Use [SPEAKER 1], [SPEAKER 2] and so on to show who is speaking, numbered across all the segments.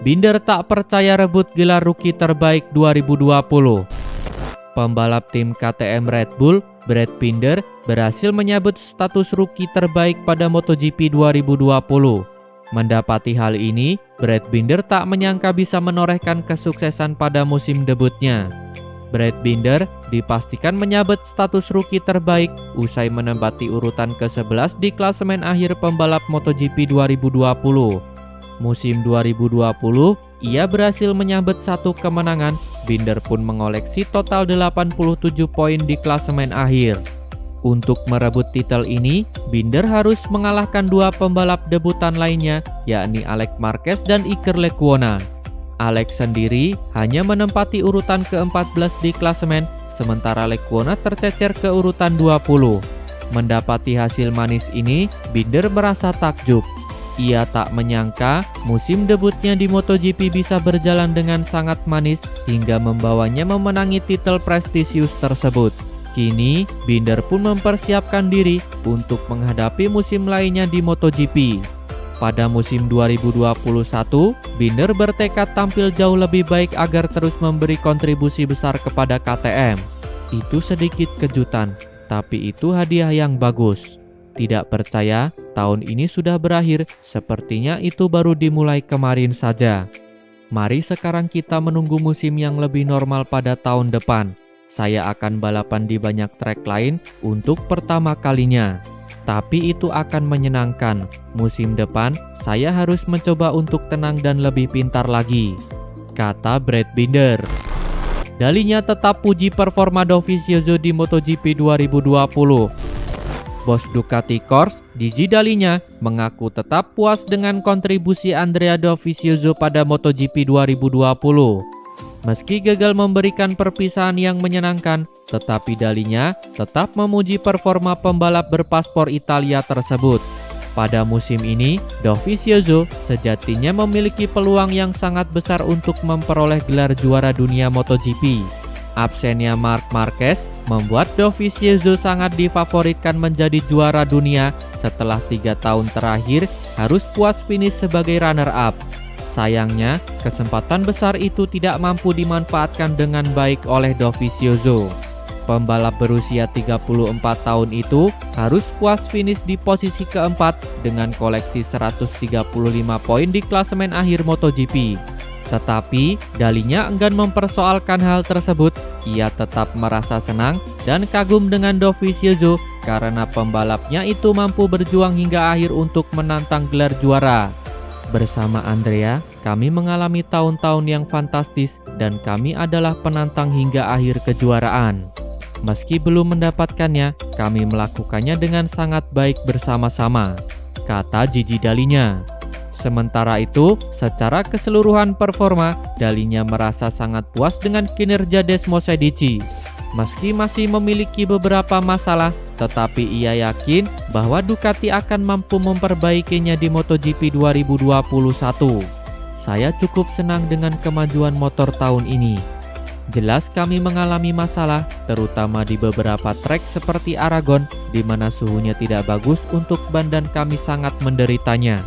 [SPEAKER 1] Binder tak percaya rebut gelar rookie terbaik 2020. Pembalap tim KTM Red Bull, Brad Binder, berhasil menyabet status rookie terbaik pada MotoGP 2020. Mendapati hal ini, Brad Binder tak menyangka bisa menorehkan kesuksesan pada musim debutnya. Brad Binder dipastikan menyabet status rookie terbaik usai menempati urutan ke-11 di klasemen akhir pembalap MotoGP 2020. Musim 2020, ia berhasil menyabet 1 kemenangan. Binder pun mengoleksi total 87 poin di klasemen akhir. Untuk merebut titel ini, Binder harus mengalahkan 2 pembalap debutan lainnya, yakni Alex Marquez dan Iker Lecuona. Alex sendiri hanya menempati urutan ke-14 di klasemen, sementara Lecuona tercecer ke urutan 20. Mendapati hasil manis ini, Binder merasa takjub. Ia tak menyangka musim debutnya di MotoGP bisa berjalan dengan sangat manis hingga membawanya memenangi titel prestisius tersebut. Kini, Binder pun mempersiapkan diri untuk menghadapi musim lainnya di MotoGP. Pada musim 2021, Binder bertekad tampil jauh lebih baik agar terus memberi kontribusi besar kepada KTM. Itu sedikit kejutan, tapi itu hadiah yang bagus. Tidak percaya, tahun ini sudah berakhir, sepertinya itu baru dimulai kemarin saja. Mari sekarang kita menunggu musim yang lebih normal pada tahun depan. Saya akan balapan di banyak trek lain untuk pertama kalinya. Tapi itu akan menyenangkan. Musim depan, saya harus mencoba untuk tenang dan lebih pintar lagi, kata Brad Binder. Dalinya tetap puji performa Dovizioso di MotoGP 2020. Bos Ducati Corse, Gigi Dalinya, mengaku tetap puas dengan kontribusi Andrea Dovizioso pada MotoGP 2020. Meski gagal memberikan perpisahan yang menyenangkan, tetapi Dalinya tetap memuji performa pembalap berpaspor Italia tersebut. Pada musim ini, Dovizioso sejatinya memiliki peluang yang sangat besar untuk memperoleh gelar juara dunia MotoGP. Absennya Marc Marquez membuat Dovizioso sangat difavoritkan menjadi juara dunia setelah 3 tahun terakhir harus puas finish sebagai runner-up. Sayangnya, kesempatan besar itu tidak mampu dimanfaatkan dengan baik oleh Dovizioso. Pembalap berusia 34 tahun itu harus puas finish di posisi keempat dengan koleksi 135 poin di klasemen akhir MotoGP. Tetapi, Dalinya enggan mempersoalkan hal tersebut. Ia tetap merasa senang dan kagum dengan Dovizioso karena pembalapnya itu mampu berjuang hingga akhir untuk menantang gelar juara. Bersama Andrea, kami mengalami tahun-tahun yang fantastis dan kami adalah penantang hingga akhir kejuaraan. Meski belum mendapatkannya, kami melakukannya dengan sangat baik bersama-sama, kata Gigi Dalinya. Sementara itu, secara keseluruhan performa, Dalinya merasa sangat puas dengan kinerja Desmosedici. Meski masih memiliki beberapa masalah, tetapi ia yakin bahwa Ducati akan mampu memperbaikinya di MotoGP 2021. Saya cukup senang dengan kemajuan motor tahun ini. Jelas kami mengalami masalah, terutama di beberapa trek seperti Aragon, di mana suhunya tidak bagus untuk ban dan kami sangat menderitanya.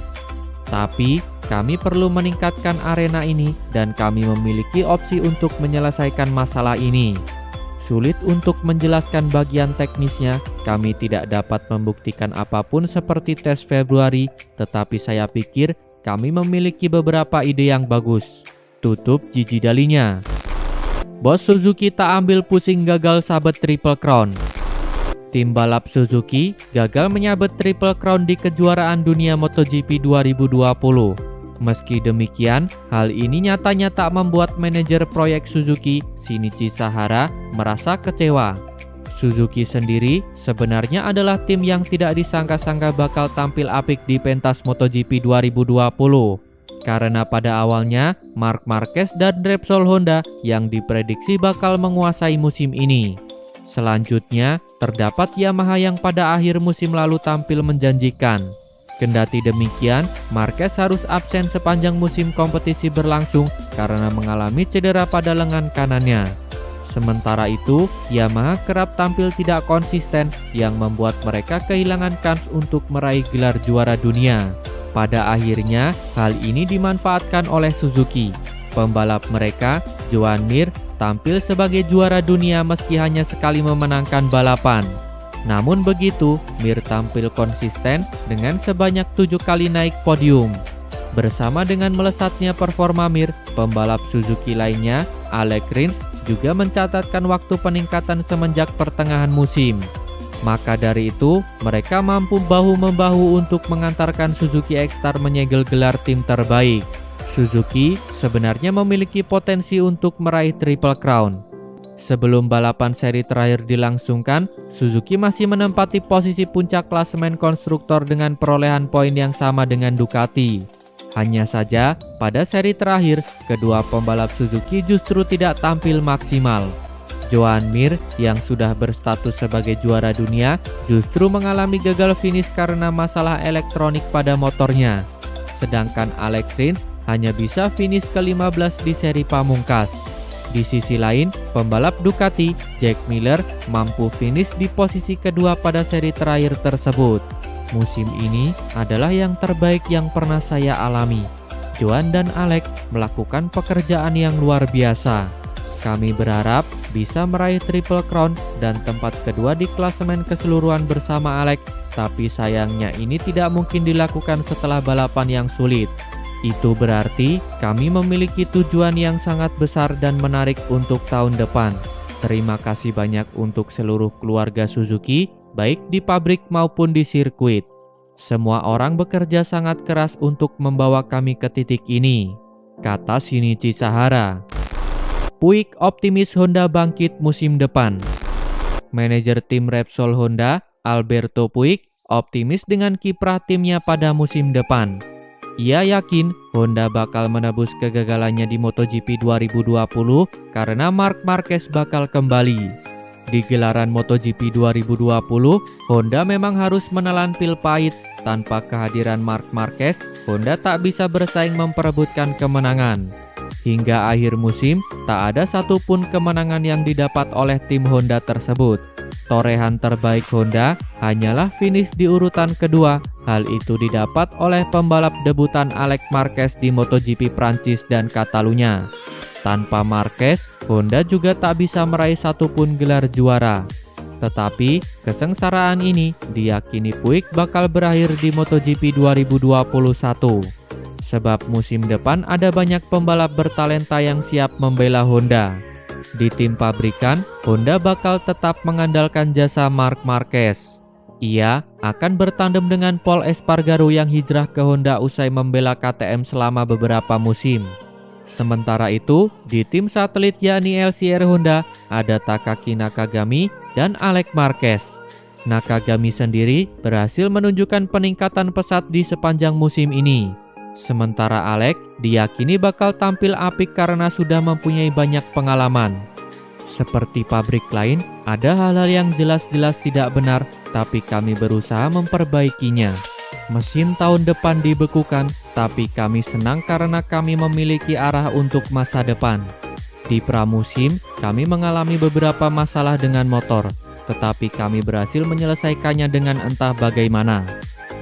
[SPEAKER 1] Tapi, kami perlu meningkatkan arena ini dan kami memiliki opsi untuk menyelesaikan masalah ini. Sulit untuk menjelaskan bagian teknisnya, kami tidak dapat membuktikan apapun seperti tes Februari, tetapi saya pikir kami memiliki beberapa ide yang bagus, tutup Gigi Dalinya. Bos Suzuki tak ambil pusing gagal sabet Triple Crown. Tim balap Suzuki gagal menyabet Triple Crown di kejuaraan dunia MotoGP 2020. Meski demikian, hal ini nyatanya tak membuat manajer proyek Suzuki, Shinichi Sahara, merasa kecewa. Suzuki sendiri sebenarnya adalah tim yang tidak disangka-sangka bakal tampil apik di pentas MotoGP 2020. Karena pada awalnya, Marc Marquez dan Repsol Honda yang diprediksi bakal menguasai musim ini. Selanjutnya, terdapat Yamaha yang pada akhir musim lalu tampil menjanjikan. Kendati demikian, Marquez harus absen sepanjang musim kompetisi berlangsung karena mengalami cedera pada lengan kanannya. Sementara itu, Yamaha kerap tampil tidak konsisten yang membuat mereka kehilangan kans untuk meraih gelar juara dunia. Pada akhirnya, hal ini dimanfaatkan oleh Suzuki. Pembalap mereka, Joan Mir, tampil sebagai juara dunia meski hanya sekali memenangkan balapan. Namun begitu, Mir tampil konsisten dengan sebanyak 7 kali naik podium. Bersama dengan melesatnya performa Mir, pembalap Suzuki lainnya, Alex Rins, juga mencatatkan waktu peningkatan semenjak pertengahan musim. Maka dari itu, mereka mampu bahu-membahu untuk mengantarkan Suzuki X-Star menyegel gelar tim terbaik. Suzuki sebenarnya memiliki potensi untuk meraih Triple Crown. Sebelum balapan seri terakhir dilangsungkan, Suzuki masih menempati posisi puncak klasemen konstruktor dengan perolehan poin yang sama dengan Ducati. Hanya saja, pada seri terakhir, kedua pembalap Suzuki justru tidak tampil maksimal. Joan Mir yang sudah berstatus sebagai juara dunia justru mengalami gagal finish karena masalah elektronik pada motornya. Sedangkan Alex Rins hanya bisa finish ke-15 di seri pamungkas. Di sisi lain, pembalap Ducati, Jack Miller, mampu finish di posisi kedua pada seri terakhir tersebut. Musim ini adalah yang terbaik yang pernah saya alami. Joan dan Alex melakukan pekerjaan yang luar biasa. Kami berharap bisa meraih Triple Crown dan tempat kedua di klasemen keseluruhan bersama Alex, tapi sayangnya ini tidak mungkin dilakukan setelah balapan yang sulit. Itu berarti kami memiliki tujuan yang sangat besar dan menarik untuk tahun depan. Terima kasih banyak untuk seluruh keluarga Suzuki, baik di pabrik maupun di sirkuit. Semua orang bekerja sangat keras untuk membawa kami ke titik ini, kata Shinichi Sahara. Puig optimis Honda bangkit musim depan. Manajer tim Repsol Honda, Alberto Puig, optimis dengan kiprah timnya pada musim depan. Ia yakin Honda bakal menebus kegagalannya di MotoGP 2020 karena Marc Marquez bakal kembali. Di gelaran MotoGP 2020, Honda memang harus menelan pil pahit. Tanpa kehadiran Marc Marquez, Honda tak bisa bersaing memperebutkan kemenangan. Hingga akhir musim, tak ada satupun kemenangan yang didapat oleh tim Honda tersebut. Torehan terbaik Honda hanyalah finish di urutan kedua. Hal itu didapat oleh pembalap debutan Alex Marquez di MotoGP Prancis dan Catalunya. Tanpa Marquez, Honda juga tak bisa meraih satupun gelar juara. Tetapi, kesengsaraan ini diyakini Puig bakal berakhir di MotoGP 2021. Sebab musim depan ada banyak pembalap bertalenta yang siap membela Honda. Di tim pabrikan, Honda bakal tetap mengandalkan jasa Marc Marquez. Ia akan bertandem dengan Pol Espargaro yang hijrah ke Honda usai membela KTM selama beberapa musim. Sementara itu, di tim satelit yakni LCR Honda, ada Takaki Nakagami dan Alex Marquez. Nakagami sendiri berhasil menunjukkan peningkatan pesat di sepanjang musim ini. Sementara Alex diyakini bakal tampil apik karena sudah mempunyai banyak pengalaman. Seperti pabrik lain, ada hal-hal yang jelas-jelas tidak benar, tapi kami berusaha memperbaikinya. Mesin tahun depan dibekukan, tapi kami senang karena kami memiliki arah untuk masa depan. Di pramusim, kami mengalami beberapa masalah dengan motor, tetapi kami berhasil menyelesaikannya dengan entah bagaimana.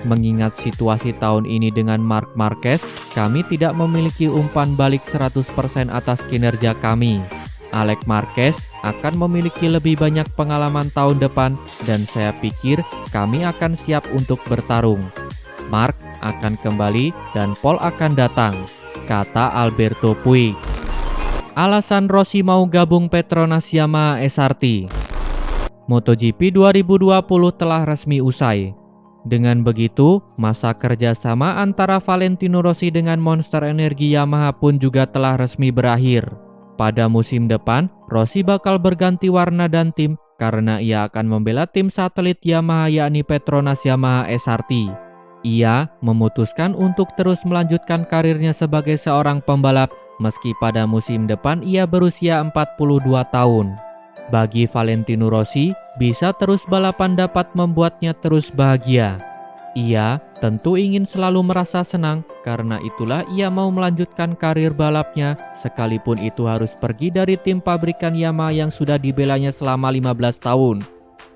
[SPEAKER 1] Mengingat situasi tahun ini dengan Marc Marquez, kami tidak memiliki umpan balik 100% atas kinerja kami. Alex Marquez akan memiliki lebih banyak pengalaman tahun depan dan saya pikir kami akan siap untuk bertarung. Marc akan kembali dan Pol akan datang, kata Alberto Puig. Alasan Rossi mau gabung Petronas Yamaha SRT. MotoGP 2020 telah resmi usai. Dengan begitu, masa kerjasama antara Valentino Rossi dengan Monster Energy Yamaha pun juga telah resmi berakhir. Pada musim depan, Rossi bakal berganti warna dan tim karena ia akan membela tim satelit Yamaha yakni Petronas Yamaha SRT. Ia memutuskan untuk terus melanjutkan karirnya sebagai seorang pembalap meski pada musim depan ia berusia 42 tahun. Bagi Valentino Rossi, bisa terus balapan dapat membuatnya terus bahagia. Ia tentu ingin selalu merasa senang, karena itulah ia mau melanjutkan karir balapnya, sekalipun itu harus pergi dari tim pabrikan Yamaha yang sudah dibelanya selama 15 tahun.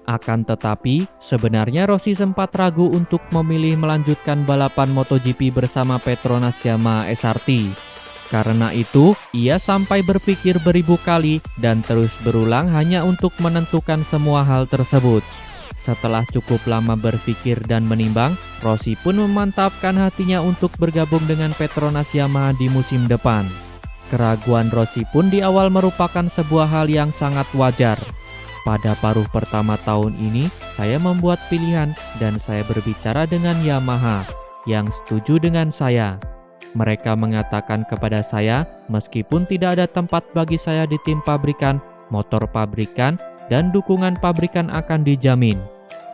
[SPEAKER 1] Akan tetapi, sebenarnya Rossi sempat ragu untuk memilih melanjutkan balapan MotoGP bersama Petronas Yamaha SRT. Karena itu, ia sampai berpikir beribu kali dan terus berulang hanya untuk menentukan semua hal tersebut. Setelah cukup lama berpikir dan menimbang, Rossi pun memantapkan hatinya untuk bergabung dengan Petronas Yamaha di musim depan. Keraguan Rossi pun di awal merupakan sebuah hal yang sangat wajar. Pada paruh pertama tahun ini, saya membuat pilihan dan saya berbicara dengan Yamaha yang setuju dengan saya. Mereka mengatakan kepada saya, meskipun tidak ada tempat bagi saya di tim pabrikan, motor pabrikan, dan dukungan pabrikan akan dijamin.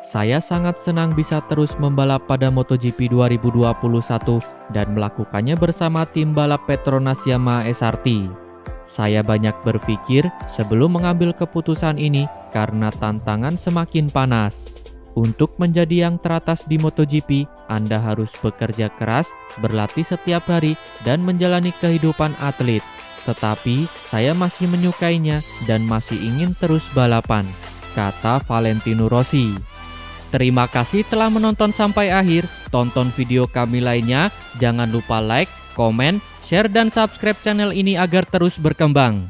[SPEAKER 1] Saya sangat senang bisa terus membalap pada MotoGP 2021 dan melakukannya bersama tim balap Petronas Yamaha SRT. Saya banyak berpikir sebelum mengambil keputusan ini karena tantangan semakin panas. Untuk menjadi yang teratas di MotoGP, Anda harus bekerja keras, berlatih setiap hari, dan menjalani kehidupan atlet. Tetapi, saya masih menyukainya dan masih ingin terus balapan, kata Valentino Rossi. Terima kasih telah menonton sampai akhir. Tonton video kami lainnya. Jangan lupa like, komen, share, dan subscribe channel ini agar terus berkembang.